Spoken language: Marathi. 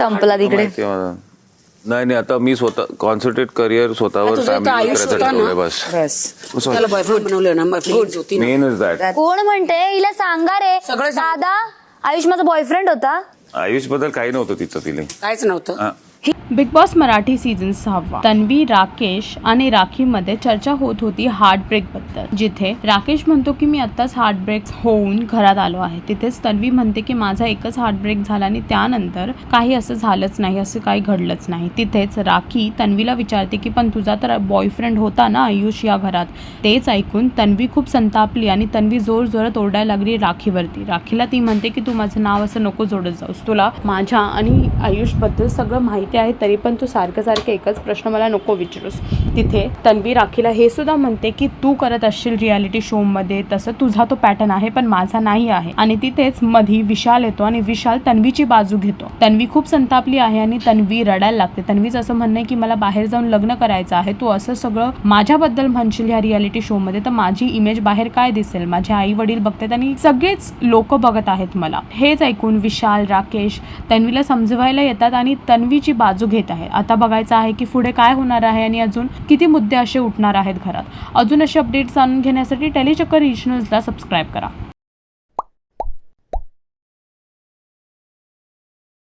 संपला तिकडे. नाही नाही, आता मी स्वतः कॉन्सन्ट्रेट करिअर स्वतःवर मेन इज दॅट. कोण म्हणते हिला सांगा रे दादा, आयुष माझा बॉयफ्रेंड होता. आयुष बद्दल काही नव्हतं तिचं, तिला काहीच नव्हतं. Big boss Marathi season 6 Tanvi, Rakesh आणि राखीमध्ये चर्चा होत होती हार्ट ब्रेक बद्दल, जिथे राकेश म्हणतो की मी आत्ताच हार्ट ब्रेक होऊन घरात आलो आहे. तिथेच तन्वी म्हणते की माझा एकच हार्ट ब्रेक झाला आणि त्यानंतर काही असं झालंच नाही, असं काही घडलंच नाही. तिथेच राखी तन्वीला विचारते की पण तुझा तर बॉयफ्रेंड होता ना आयुष या घरात. तेच ऐकून तन्वी खूप संतापली आणि तन्वी जोर जोरात ओरडायला लागली राखीवरती. राखीला ती म्हणते की तू माझं नाव असं नको जोडत जाऊस, तुला माझ्या आणि आयुष बद्दल सगळं माहिती आहे, तरी पण तू सारखं एकच प्रश्न मला नको विचारूस. तिथे तन्वी राखीला हे सुद्धा म्हणते की तू करत असशील रियालिटी शो मध्ये तसं, तुझा तो पॅटर्न आहे पण माझा नाही आहे. आणि तिथेच मधी विशाल येतो आणि विशाल तन्वीची बाजू घेतो. तन्वी खूप संतापली आहे आणि तन्वी रडायला लागते. तन्वीचं असं म्हणणं आहे की मला बाहेर जाऊन लग्न करायचं आहे, तू असं सगळं माझ्याबद्दल म्हणशील ह्या रियालिटी शो मध्ये तर माझी इमेज बाहेर काय दिसेल, माझे आई वडील बघतात आणि सगळेच लोक बघत आहेत मला. हेच ऐकून विशाल, राकेश तन्वीला समजवायला येतात आणि तन्वीची बाजू घेत आहे. आता बघायचं आहे की पुढे काय होणार आहे आणि अजून किती मुद्दे असे उठणार आहेत घरात. अजून असे अपडेट्स जाणून घेण्यासाठी टेलीचक्कर न्यूजला सबस्क्राईब करा.